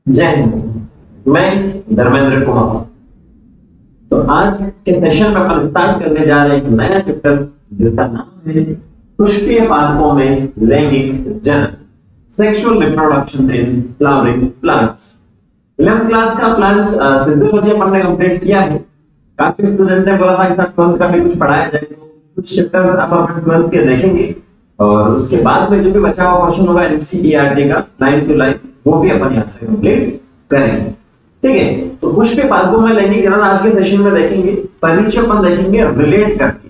जय हिंद। मैं धर्मेंद्र कुमार। तो आज के सेशन में अपन स्टार्ट करने जा रहे हैं एक नया चैप्टर जिसका नाम है पुष्पीय पादपों में लैंगिक जनन, sexual reproduction in flowering plants. 11th class का प्लांट फिजियोलॉजी अपन ने कंप्लीट किया है। काफी स्टूडेंट ने बोला था कि सर 12th का भी कुछ पढ़ाया जाए, तो कुछ चैप्टर्स आप अपन 12th के देखेंगे और उसके बाद में जो भी बचा हुआ क्वेश्चन होगा एनसीईआरटी का लाइन टू लाइन वो भी अपन यहाँ से कंप्लीट करेंगे। ठीक है, तो पुष्पीय पादपों में लैंगिक जनन आज के सेशन में देखेंगे। परिचय अपन देखेंगे रिलेट करके।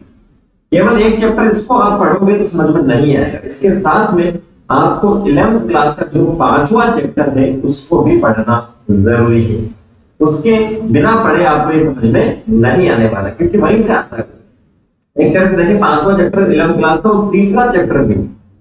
केवल एक चैप्टर इसको आप पढ़ोगे तो समझ में नहीं आएगा, इसके साथ में आपको 11th क्लास का जो 5वां चैप्टर है उसको भी पढ़ना जरूरी है। उसके बिना पढ़े आपको ये समझ में नहीं आने वाला, क्योंकि वहीं से आता है। एक तरह से देखिए 5वां चैप्टर 11th क्लास का और तीसरा चैप्टर भी।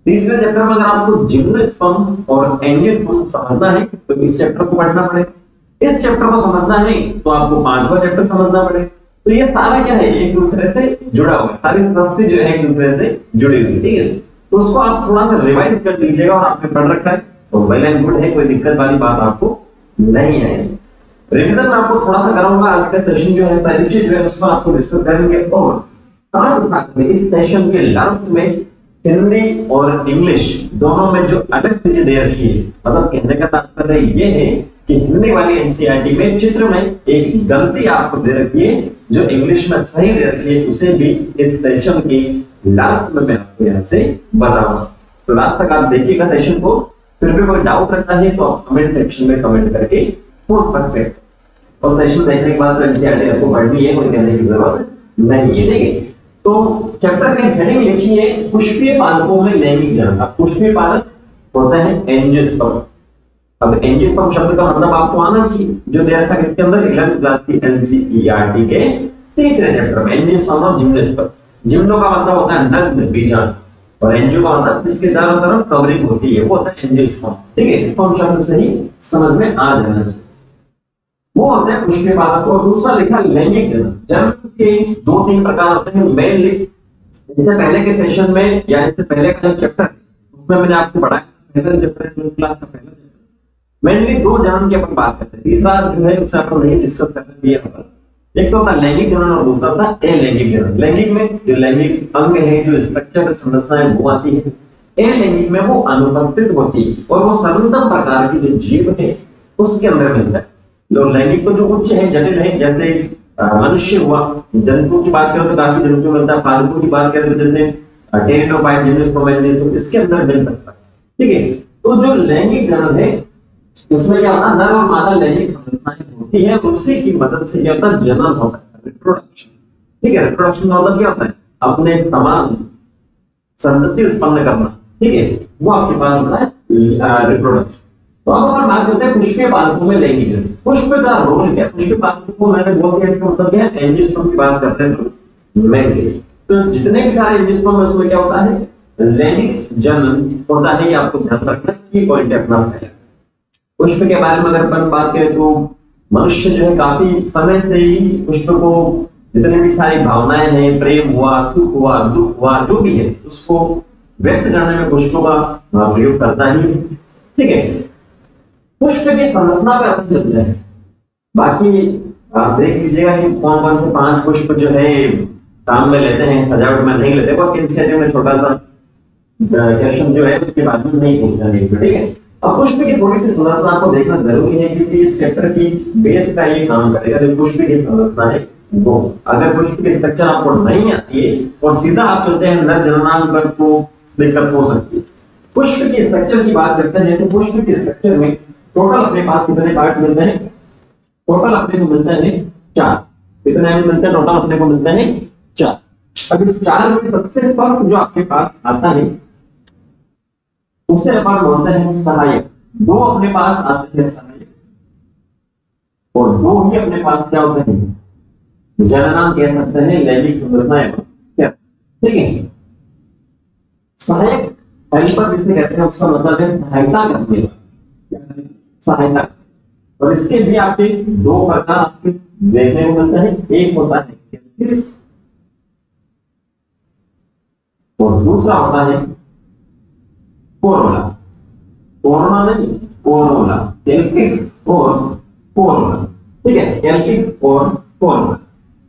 तीसरे चैप्टर में अगर आपको जिम्नोस्पर्म और एंजियोस्पर्म समझना है तो इस चैप्टर को पढ़ना पड़ेगा। इस चैप्टर को समझना है तो आपको 5वां चैप्टर समझना पड़ेगा। तो ये सारा क्या है, एक दूसरे से जुड़ा हुआ है, सारी सृष्टि जो है एक दूसरे से जुड़ी हुई है। ठीक है, तो उसको आप थोड़ा सा रिवाइज कर लीजिएगा और आपने पढ़ रखा है तो वेल एंड गुड है, कोई दिक्कत वाली बात आपको नहीं आएगी। रिवीजन में आपको थोड़ा सा कराऊंगा। आज का सेशन जो है परिचय जो है उसको आपको डिस्कस करेंगे और साथ में इस सेशन के लास्ट में हिंदी और इंग्लिश दोनों में जो अलग चीजें दे रखी है, मतलब कहने का तात्पर्य ये है कि हिंदी वाली एनसीईआरटी में चित्र में एक गलती आपको दे रखी है जो इंग्लिश में सही दे रखी है, उसे भी इस सेशन की लास्ट में मैं आपको यहाँ से बताऊंगा। तो लास्ट तक आप देखिएगा सेशन को। फिर भी कोई डाउट रखना है तो आप कमेंट सेक्शन में कमेंट करके पूछ सकते हैं। और सेशन देखने के बाद एनसीईआरटी आपको पढ़नी है, कोई कहने की जरूरत नहीं है। ठीक है, तो चैप्टर की हेडिंग लिखी है पुष्पीय पादपों में लैंगिक जनन। अब पुष्पीय पादप होता है एंजियोस्पर्म। अब एंजियोस्पर्म शब्द का मतलब आपको आना चाहिए, जो दे रखा है इसके अंदर 11th क्लास की एनसीईआरटी के तीसरे चैप्टर में एंजियोस्पर्म और जिम्नोस्पर्म। जिम्नो का मतलब होता है नग्न बीजाणु और एंजियो का मतलब जिसके चारों तरफ कवरिंग होती है वो होता है एंजियोस्पर्म। ठीक है, स्पर्म शब्द से ही समझ में आ जाना चाहिए। वो होते हैं पुष्पीय पादप। और दूसरा लिखा लैंगिक जनन। जनन के 2-3 प्रकार होते हैं मेनली। इससे पहले के सेशन में या इससे पहले का चैप्टर उसमें मैंने आपको पढ़ाया पहला चैप्टर क्लास का पहला चैप्टर मेनली 2 जनन की अपन बात करते हैं। तीसरा जो है उससे अपन नहीं डिस्कस करने दिया होगा। एक तो होता है लैंगिक जनन और दूसरा होता है अलैंगिक जनन। लैंगिक में जो लैंगिक अंग है, जो स्ट्रक्चर संरचना है वो आती है। अलैंगिक में वो अनुपस्थित होती है और वो सर्वोत्तम प्रकार की जो जीव है उसके अंदर मिलता है। जो लैंगिक तो जो उच्च है, जटिल है, जैसे मनुष्य हुआ। जंतु की बात करें तो काफी जंतु मिलता है। पादपों की बात करें तो जैसे टेरिडोफाइट, जिम्नोस्पर्म, एंजियोस्पर्म इसके अंदर मिल सकता है। ठीक है, तो जो लैंगिक जनन है उसमें क्या होता है, नर और मादा लैंगिक संरचनाएं होती है, उसी की मदद से क्या होता है, जनन होता है, रिप्रोडक्शन। ठीक है, रिप्रोडक्शन का मतलब क्या होता है, अपने समान संतति उत्पन्न करना। ठीक है, वो आपके पास होता है रिप्रोडक्शन। तो अब अपन बात करते हैं पुष्पीय पादपों में लैंगिक जनन। पुष्प का रोल क्या है? पुष्पीय पादपों को मैंने बोल दिया, इसका मतलब क्या है, एंजियोस्पर्म की बात करते हैं तो मेनली तो जितने भी सारे एंजियोस्पर्म है उसमें क्या होता है, लैंगिक जनन होता है। ये आपको ध्यान रखना की पॉइंट अपना है। पुष्प के बारे में अगर अपन बात करें तो मनुष्य जो है काफी समय से ही पुष्प को जितने भी सारी भावनाएं हैं, प्रेम हुआ, सुख हुआ, दुख हुआ, जो भी है उसको व्यक्त करने में पुष्पों का प्रयोग करता ही है। ठीक है, पुष्प की संरचना पे अपन चलते हैं। बाकी आप देख लीजिएगा कि कौन कौन से 5 पुष्प जो है काम में लेते हैं, सजावट में नहीं लेते। और इनिशिएटिव में छोटा सा क्वेश्चन जो है उसके बाद में नहीं पूछना नहीं। ठीक है, अब पुष्प की थोड़ी सी संरचना आपको देखना जरूरी है, क्योंकि इस चैप्टर की बेस का ये काम करेगा। जो पुष्प की संरचना है वो, अगर पुष्प की स्ट्रक्चर आपको नहीं आती है और सीधा आप चलते हैं नर जननांग पर तो दिक्कत हो सकती है। पुष्प की स्ट्रक्चर की बात करते हैं तो पुष्प के स्ट्रक्चर में टोटल अपने पास कितने पार्ट मिलते हैं? टोटल अपने को मिलते हैं 4। कितने मिलते हैं टोटल? अपने को मिलते हैं 4। अब इस 4 में सबसे फर्स्ट जो आपके पास आता है उसे अपन बोलते हैं सहायक। 2 अपने पास आते हैं सहायक और 2 ही अपने पास क्या होते हैं, जननांग कह सकते हैं, लैंगिक संरचनाएं। क्या? ठीक है, सहायक हेल्पर जिसे कहते हैं उसका मतलब है सहायता करने वाला, सहायता। और इसके भी आपके 2 प्रकार आपके देखने को मिलते हैं। एक होता है कैल्पिस और दूसरा होता है कोरोना। कोरोना नहीं, कोरोला, कैल्पिक्स और कोरोला, ठीक है, कैल्पिक्स और कोरोला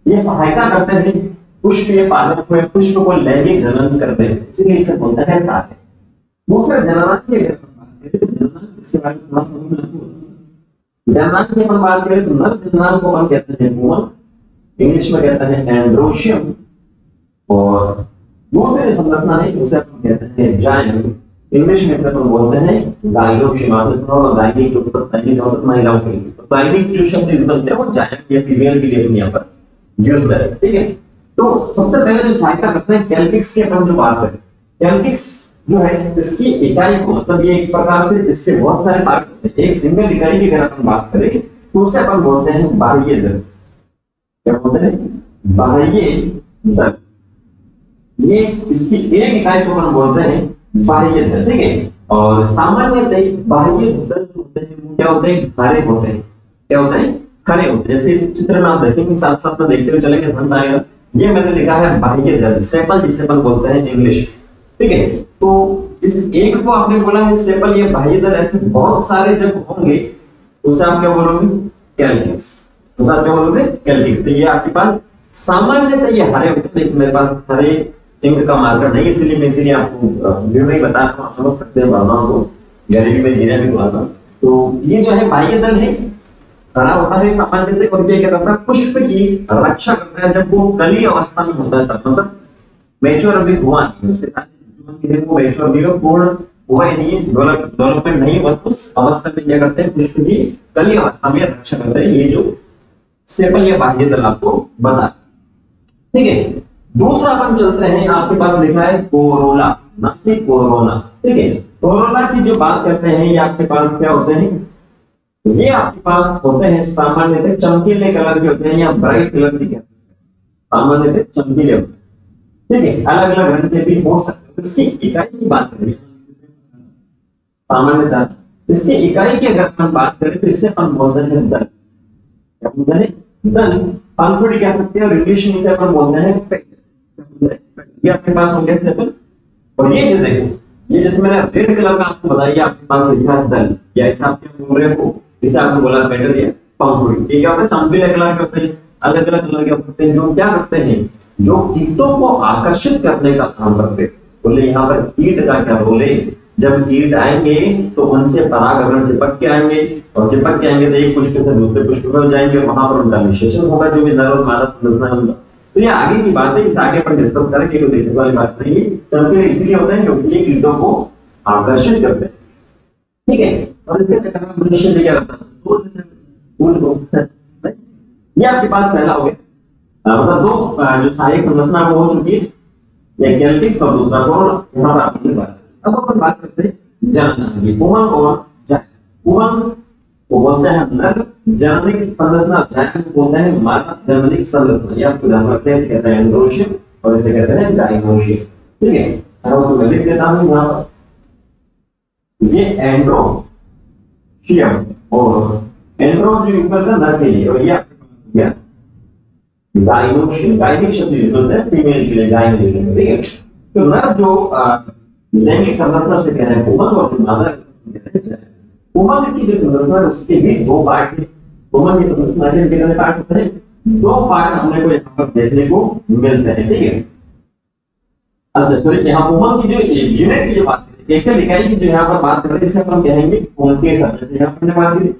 ये सहायता करते हैं पुष्पीय पादप में पुष्प को लैंगिक जनन करते हैं, इसीलिए इसे बोलते हैं सहायक। दूसरा जननांग की जननांग इसके बारे में जननांग की अपन बात करें तो नर जननांग को अपन कहते हैं वुमन, इंग्लिश में कहते हैं एंड्रोशियम, और दूसरी संरचना है उसे अपन कहते हैं जायंट, इंग्लिश में से अपन बोलते हैं गाइनोशियम। और गाइनिक जो महिलाओं के लिए तो गाइनिक जो शब्द यूज बनते हैं वो जायंट या फीमेल के लिए यहाँ पर यूज होता है, ठीक है। तो सबसे पहले जो सहायता करते हैं कैल्पिक्स की अपन जो बात करें, कैल्पिक्स जो है इसकी इकाई को मतलब ये एक प्रकार से इसके बहुत सारे पार्ट होते हैं, एक सिंगल इकाई की अगर अपन बात करें तो उसे अपन बोलते हैं बाह्य दल। क्या बोलते हैं? बाह्य दल। ये इसकी एक इकाई को अपन बोलते हैं बाह्य दल, ठीक है। और सामान्यतः बाह्य दल होते हैं वो क्या होते हैं? खरे होते हैं। क्या होते हैं? खरे होते हैं। जैसे इस चित्र में आप देखेंगे, साथ साथ में देखते हुए चलेंगे, समझ आएगा। ये मैंने लिखा है बाह्य दल, सेपल जिसे अपन बोलते हैं इंग्लिश, ठीक है। तो इस एक को आपने बोला है सेपल, ये बाह्य दल ऐसे बहुत सारे जब होंगे उसे आप क्या बोलोगे? कैल्पिक्स। उसे आप क्या बोलोगे? कैल्पिक्स। तो ये आपके पास सामान्यतः ये हरे होते हैं, मेरे पास हरे इंक का मार्कर नहीं, इसलिए आपको वीडियो में बता रहा हूं, आप समझ सकते हैं भावनाओं को, गैलरी में धीरे भी हुआ था। तो ये जो है बाह्य दल है, खड़ा होता है सामान्यतः, और ये क्या करता है? पुष्प की रक्षा करता है जब वो कली अवस्था में होता है, तब मतलब मैच्योर अभी हुआ नहीं, उसके साथ वो मैच्योर भी पूर्ण हुआ ही नहीं, डेवलपमेंट नहीं हुआ, उस अवस्था में क्या करते हैं? पुष्प की कली अवस्था में रक्षा करते हैं। ये जो सेपल या बाह्य दल आपको बता, ठीक है। दूसरा अपन चलते हैं, आपके पास लिखा है कोरोला, ना कि कोरोना, ठीक है। कोरोला की जो बात करते हैं, ये आपके पास क्या होते हैं? ये आपके पास होते हैं सामान्यतः चमकीले कलर के होते हैं या ब्राइट कलर के, सामान्यतः चमकीले होते हैं, ठीक है। अलग अलग रंग के भी हो सकते हैं। इसकी इकाई की बात करें सामान्यतः, इसकी इकाई की अगर हम बात करें तो इसे हम बोलते हैं दल। क्या बोलते हैं? दल। पंखुड़ी कह सकते हैं, और इंग्लिश में से अपन बोलते हैं पेट। ये आपके पास हो गया सेपल। और ये जो देखो, ये जैसे मैंने रेड कलर का आपको बताया, आपके पास लिखा है दल, या इसे आप क्या बोल रहे हो? इसे आपको बोला बेटर या पंखुड़ी। ये क्या होता है? चमकीले कलर के होते हैं, अलग अलग कलर के होते हैं, जो क्या करते हैं? जो कीटों को आकर्षित करने का काम करते हैं। बोले यहाँ पर कीट का क्या रोल है? जब कीट आएंगे तो उनसे परागण चिपक के आएंगे, और चिपक के आएंगे तो एक पुष्प से दूसरे पुष्प में जाएंगे, वहां पर उनका निषेचन होगा, जो भी नर और मादा संरचना होगा। तो ये आगे की बात है, इसे आगे पर डिस्कस करेंगे, कोई देखने वाली बात नहीं है। चमकीले इसलिए होते हैं क्योंकि ये कीटों को आकर्षित करते हैं, ठीक है। और इसके कारण मनुष्य में क्या करता है? ये आपके पास पहला हो गया, मतलब दो जो सहायक संरचना वो हो चुकी है, एक कैल्पिक्स और दूसरा कोरोला। यहाँ पर आपने बात, अब अपन बात करते हैं जननांगी, पुंगक और जायंत। पुंगक को बोलते हैं नर जननिक संरचना, जायंत को बोलते हैं मादा जननिक संरचना। ये आपको ध्यान रखते हैं, इसे कहते हैं एंड्रोशियम और इसे कहते हैं गाइनोशियम, ठीक है। अब मैं लिख देता हूं यहाँ पर, ये एंड्रोशियम और एंड्रो जो यूज करते हैं नर के लिए, और ये आपके पास गाइनोशियम, गाइनिक शब्द यूज करते हैं फीमेल के लिए, गाइनोशियम, ठीक है। तो नर जो लैंगिक संरचना से कह रहे हैं पुंगक, और मादा पुंगक की जो संरचना है उसके भी दो पार्ट है। पुंगक की संरचना के कितने पार्ट होते हैं? दो पार्ट हमने को यहाँ पर देखने को मिलते हैं, ठीक है। अच्छा, तो यहाँ पुंगक की जो यूनिट की जो बात करें, एकल इकाई की जो यहाँ पर बात कर रहे हैं, इसे हम कहेंगे पुंकेसर। जैसे यहाँ पर बात करें,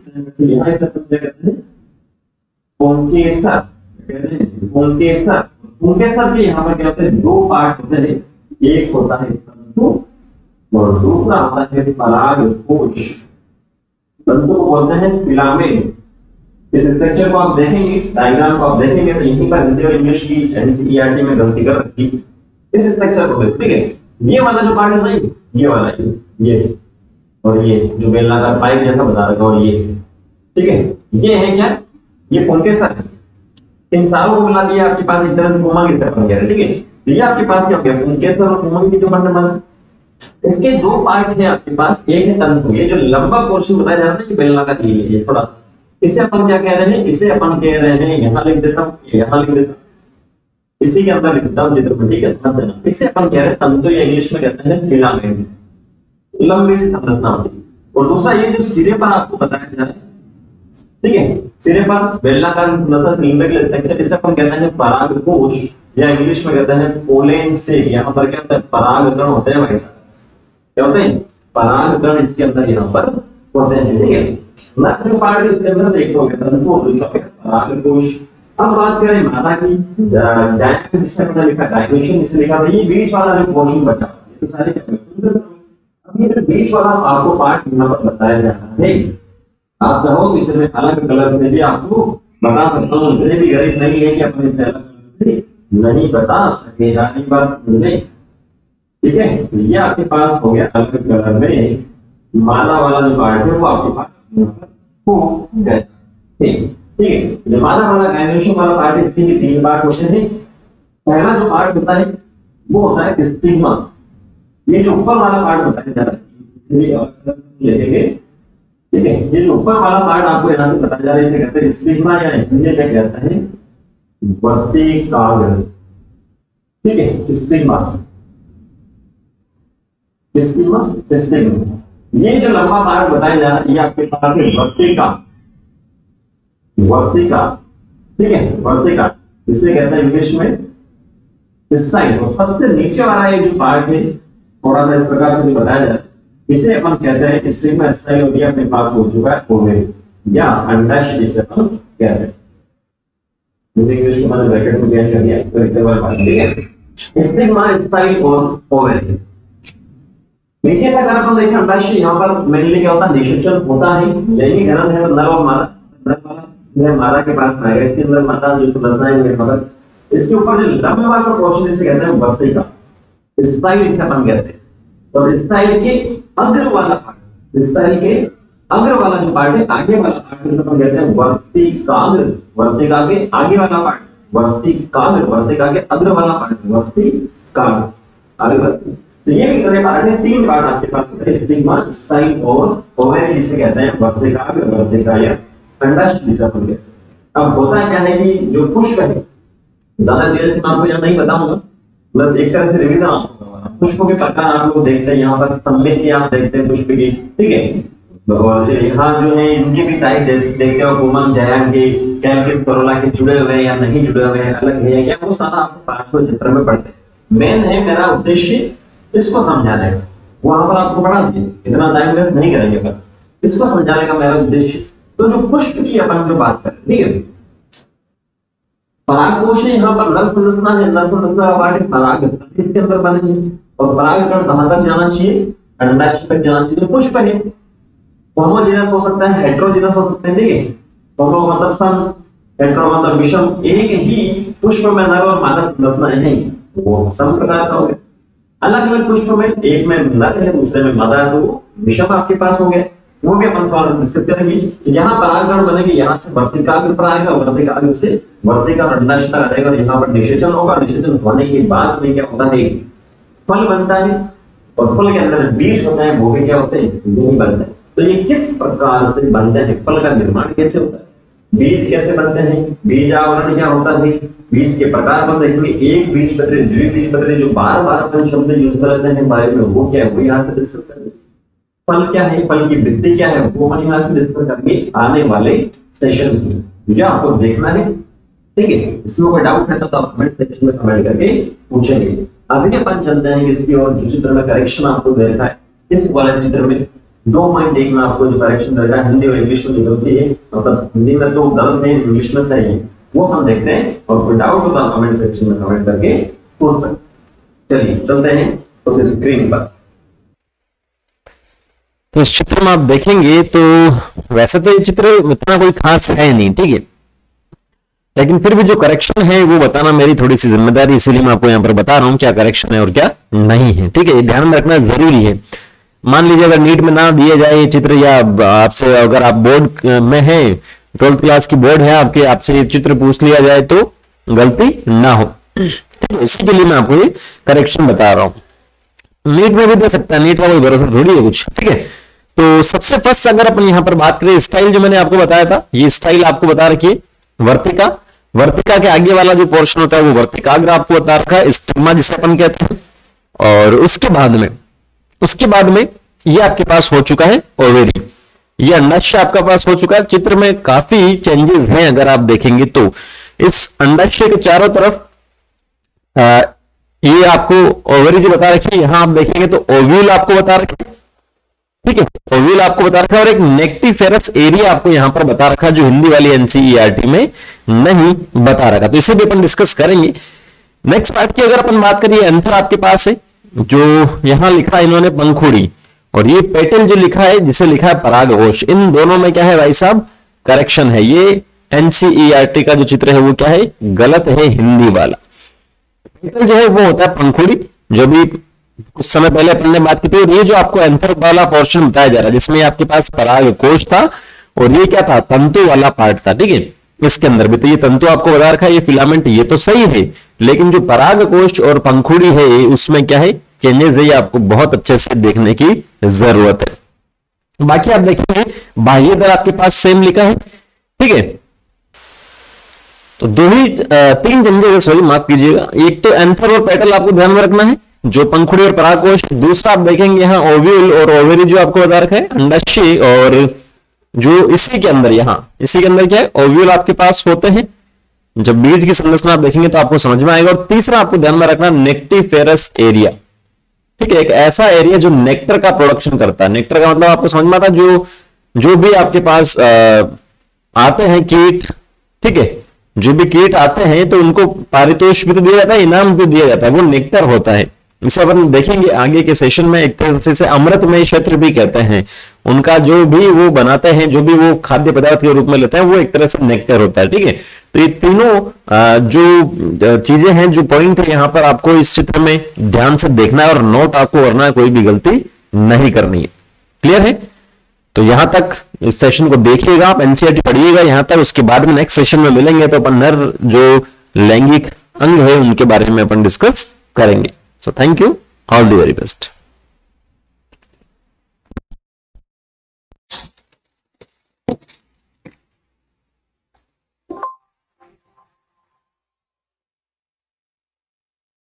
यहाँ इसे हम क्या कहते हैं? पुंकेसर। पुंकेसर के यहाँ पर क्या होते हैं? दो पार्ट होते हैं, एक होता है तंतु और दूसरा होता है परागकोश। तंतु को बोलते हैं फिलामेंट। इस स्ट्रक्चर को आप देखेंगे, डायग्राम को आप देखेंगे तो यहीं पर हिंदी और इंग्लिश की एनसीईआरटी में गलती कर रखी है। इस स्ट्रक्चर को ठीक है, ये वाला जो पार्ट है ना, ये वाला ये और ये जो बेलनाकार पाइप जैसा बता रखा और ये, ठीक है, ये है क्या? ये पुंकेसर है। इन सारों को मिला दिया आपके पास एक तरह से पुंगक इसका बन गया, ठीक है। तो ये आपके पास क्या हो गया? पुंकेसर और पुंगक की जो बन इसके दो पार्ट है आपके पास। एक है तंतु, ये जो लंबा पोर्शन बताया जा रहा है ये बेलनाकार ये थोड़ा, इसे अपन क्या कह रहे हैं? इसे अपन कह रहे हैं, यहाँ लिख देता हूँ, यहाँ लिख देता हूँ, इसी के अंदर लिख देता हूँ चित्र में, ठीक है, समझ लेना। इसे अपन कह रहे हैं तंतु, या इंग्लिश में कहते हैं फिलामेंट। लंबी सी संरचना होती है और दूसरा ये जो सिरे पर आपको बताया जा रहा है, ठीक है, सिरे पर बेलनाकार नसा सिलेंडर स्ट्रक्चर, इसे अपन कहते हैं परागकोश या इंग्लिश में कहते हैं पोलेन से। यहाँ पर क्या होता है, परागकण होते हैं भाई साहब, क्या होते हैं, परागकण इसके अंदर यहाँ पर होते हैं, ठीक है। नर जो पार्ट है इसके अंदर देखोगे परागकोश। अब बात करें मादा की, डायमेंशन जिससे मैंने लिखा डायमेंशन, जिससे लिखा था ये बीच वाला जो पोर्शन बचा, ये तो सारे अब ये जो बीच वाला आपको पार्ट यहाँ पर बताया जा रहा है, आप चाहो तो इसे मैं अलग कलर में भी आपको बता सकता हूँ, मुझे भी गरीब नहीं है कि अपने इसे अलग कलर से नहीं बता सके, जानी बात मुझे, ठीक है। तो ये आपके पास हो गया अलग कलर में, मादा वाला जो पार्ट है वो आपके पास यहाँ पर हो गया, ठीक है। जो मादा वाला डायमेंशन वाला पार्ट है, इसके भी 3 पार्ट होते हैं। पहला जो पार्ट होता है वो होता है स्टिग्मा, ये जो ऊपर वाला पार्ट होता है जरा इसलिए अलग लिखेंगे, ठीक है। ये जो ऊपर वाला पार्ट आपको यहाँ से बताया जा रहा है, इसे कहते हैं स्टिग्मा या हिंदी में कहते हैं वर्तिकाग्र, ठीक है, स्टिग्मा, स्टिग्मा, स्टिग्मा। ये जो लंबा पार्ट बताया जा रहा है ये आपके पास है वर्तिका, वर्तिका, ठीक है, वर्तिका, इसे कहते हैं इंग्लिश में स्टाइल। और सबसे नीचे वाला ये जो पार्ट है थोड़ा सा इस प्रकार से बताया जाए, इसे अपन कहते हैं स्टिग्मा स्टाइल, और ये अपने पास हो चुका है ओवेरी या अंडाशय, जिसे अपन कहते हैं, इंग्लिश में मैंने ब्रैकेट में क्या कर दिया तो एक बार बात, ठीक है। स्टिग्मा स्टाइल और ओवेरी। नीचे से अगर अपन देखें अंडाशय, यहाँ पर मेनली क्या होता है, निषेचन होता है, यही गणन है नर और मादा, नर वाला मादा के पास आएगा, इसके अंदर मादा जो संरचना है मतलब इसके ऊपर जो लंबा सा पोर्शन इसे कहते हैं वर्तिका, स्टाइल इसे अपन कहते हैं। और स्टाइल के अग्र वाला पार्ट, स्टाइल के अग्र वाला जो पार्ट है, आगे वाला पार्ट इसे अपन कहते हैं वर्तिकाग्र, वर्तिका के आगे वाला पार्ट वर्तिकाग्र, वर्तिका के अग्र वाला पार्ट वर्तिकाग्र, आगे। तो ये भी तरह पार्ट है, 3 पार्ट आपके पास होते हैं, स्टिग्मा, स्टाइल और ओवेरी, जिसे कहते हैं वर्तिकाग्र, वर्तिका या अंडाशय जिसे अपन कहते हैं। अब होता क्या है कि जो पुष्प है, ज्यादा देर से मैं आपको यहाँ नहीं बताऊंगा, मतलब एक तरह से रिवीजन आपको करवाना। पुष्प के प्रकार आप लोग देखते हैं, यहाँ पर सममिति आप देखते हैं पुष्प की, ठीक है। और यहाँ जो है इनके भी टाइप देखते हो, कुमन, जयांगी, कैल्किस, करोला के जुड़े हुए या नहीं जुड़े हुए, अलग है क्या, वो सारा आपको 5वें चित्र में पढ़ते हैं। मेन है मेरा उद्देश्य इसको समझाने का, वहां पर आपको पढ़ा दिए, इतना टाइम वेस्ट नहीं करेंगे, पर इसको समझाने का मेरा उद्देश्य। तो जो पुष्प की अपन जो बात करें, ठीक है, परागकोश है, यहाँ पर नर संरचना है, नर संरचना का पार्ट है परागकण, इसके अंदर बनेंगे, और परागकण कहां तक जाना चाहिए, अंडाशय तक जाना चाहिए। तो पुष्प है, होमोजीनस हो सकता है, हेटेरोजीनस हो सकते हैं, ठीक है। होमो मतलब सम, हेटेरो मतलब विषम, एक ही पुष्प में नर और मादा संरचना है, वो सम प्रकार का हो गया। अलग अलग पुष्प में एक में नर है, दूसरे में मादा है, तो विषम आपके पास हो गया, वो भी अपन थोड़ा डिस्कस करेंगे। यहाँ परागकण बनेंगे, यहाँ से वर्तिकाग्र पर आएगा, वर्तिकाग्र से वर्तिका अंडाशय तक आएगा, और यहाँ पर निषेचन होगा, निषेचन होने के बाद में क्या होता है, फल बनता है, और फल के अंदर बीज होता है, वो भी क्या होते हैं, बीज बनते हैं। तो ये किस प्रकार से बनते हैं, फल का निर्माण कैसे होता है, बीज कैसे बनते हैं, बीज आवरण क्या होता है, बीज के प्रकार पर देखेंगे, एक बीजपत्री, द्विबीजपत्री, जो बार बार अपन शब्द यूज करते हैं बारे में, वो क्या है, वो यहाँ से डिस्कस करेंगे। फल क्या है, फल की वृद्धि क्या है, वो हम यहाँ से डिस्कस करेंगे आने वाले सेशंस में, मुझे आपको देखना है, ठीक है। इसमें कोई डाउट है तो आप कमेंट सेक्शन में कमेंट करके पूछेंगे। अभी अपन चलते हैं इसकी और, जो चित्र में करेक्शन आपको दे रखा है, इस वाले चित्र में 2 पॉइंट एक में आपको जो करेक्शन दे रखा है, हिंदी और इंग्लिश में जो गलती है, मतलब हिंदी में तो गलत है, इंग्लिश में सही है, वो हम देखते हैं, और कोई डाउट हो तो आप कमेंट सेक्शन में कमेंट करके पूछ सकते। चलिए चलते हैं उस स्क्रीन पर। तो इस चित्र में आप देखेंगे तो वैसे तो ये चित्र इतना कोई खास है नहीं, ठीक है, लेकिन फिर भी जो करेक्शन है वो बताना मेरी थोड़ी सी जिम्मेदारी, इसीलिए मैं आपको यहाँ पर बता रहा हूँ क्या करेक्शन है और क्या नहीं है, ठीक है। ये ध्यान में रखना जरूरी है। मान लीजिए अगर नीट में ना दिए जाए ये चित्र, या आपसे अगर आप बोर्ड में है, 12th क्लास की बोर्ड है आपके, आपसे ये चित्र पूछ लिया जाए तो गलती ना हो, ठीक है। इसी के लिए मैं आपको ये करेक्शन बता रहा हूँ। नीट में भी दे सकता है, नीट का कोई भरोसा थोड़ी है कुछ, ठीक है। तो सबसे फर्स्ट अगर अपन यहाँ पर बात करें, स्टाइल जो मैंने आपको बताया था, ये स्टाइल आपको बता रखिए, वर्तिका, वर्तिका के आगे वाला जो पोर्शन होता है वो वर्तिकाग्र आपको बता रखा है, स्टिग्मा जिसे अपन कहते हैं। और उसके बाद में ये आपके पास हो चुका है ओवेरी, ये अंडाशय आपका पास हो चुका है। चित्र में काफी चेंजेस हैं अगर आप देखेंगे तो। इस अंडाशय के चारों तरफ ये आपको ओवरी जो बता रखी है, यहां आप देखेंगे तो ओव्यूल आपको बता रखे, ठीक है, ओव्यूल आपको बता रखा है, और एक नेक्टिफेरस एरिया आपको यहां पर बता रखा जो हिंदी वाली एनसीईआरटी में नहीं बता रखा, तो इसे भी अपन डिस्कस करेंगे। नेक्स्ट पार्ट की अगर अपन बात करिए, एंथर आपके पास है, जो यहां लिखा है इन्होंने पंखुड़ी, और ये पेटल जो लिखा है जिसे लिखा है परागकोश। इन दोनों में क्या है भाई साहब, करेक्शन है। ये एनसीईआरटी का जो चित्र है वो क्या है, गलत है हिंदी वाला। पेटल जो है वो होता है पंखुड़ी, जो भी कुछ समय पहले अपन ने बात की थी। और ये जो आपको एंथर वाला पोर्शन बताया जा रहा है जिसमें आपके पास परागकोश था, और ये क्या था, तंतु वाला पार्ट था, ठीक है। इसके अंदर भी तो ये तंतु आपको बता रखा है, ये फिलामेंट, ये तो सही है, लेकिन जो परागकोश और पंखुड़ी है उसमें क्या है, चेंजेस है, ये आपको बहुत अच्छे से देखने की जरूरत है। बाकी आप देखेंगे बाह्य दर आपके पास सेम लिखा है, ठीक है। तो तीन चेंजेस, सॉरी माफ कीजिएगा, एक तो एंथर और पेटल आपको ध्यान में रखना है, जो पंखुड़ी और परागकोश। दूसरा आप देखेंगे यहाँ ओव्यूल और ओवेरी जो आपको बता रखा है, अंडाशय, और जो इसी के अंदर इसी के अंदर क्या है, ओव्यूल आपके पास होते हैं। जब बीज की संरचना आप देखेंगे तो आपको समझ में आएगा। और तीसरा आपको ध्यान में रखना नेक्टिफेरस एरिया, ठीक है, एक ऐसा एरिया जो नेक्टर का प्रोडक्शन करता है। नेक्टर का मतलब आपको समझ में आता है, जो भी आपके पास आते हैं कीट, ठीक है, जो भी कीट आते हैं तो उनको पारितोष भी तो दिया जाता है, इनाम भी दिया जाता है, वो नेक्टर होता है। इसे अपन देखेंगे आगे के सेशन में। एक तरह से अमृतमय क्षेत्र भी कहते हैं, उनका जो भी वो बनाते हैं, जो भी वो खाद्य पदार्थ के रूप में लेते हैं, वो एक तरह से नेक्टर होता है, ठीक है। तो ये तीनों जो चीजें हैं, जो पॉइंट है, यहाँ पर आपको इस चित्र में ध्यान से देखना है और नोट आपको करना है, कोई भी गलती नहीं करनी है। क्लियर है? तो यहां तक इस सेशन को देखिएगा, आप एनसीईआरटी पढ़िएगा यहां तक। उसके बाद में नेक्स्ट सेशन में मिलेंगे तो अपन नर जो लैंगिक अंग है उनके बारे में अपन डिस्कस करेंगे। So thank you, all the very best.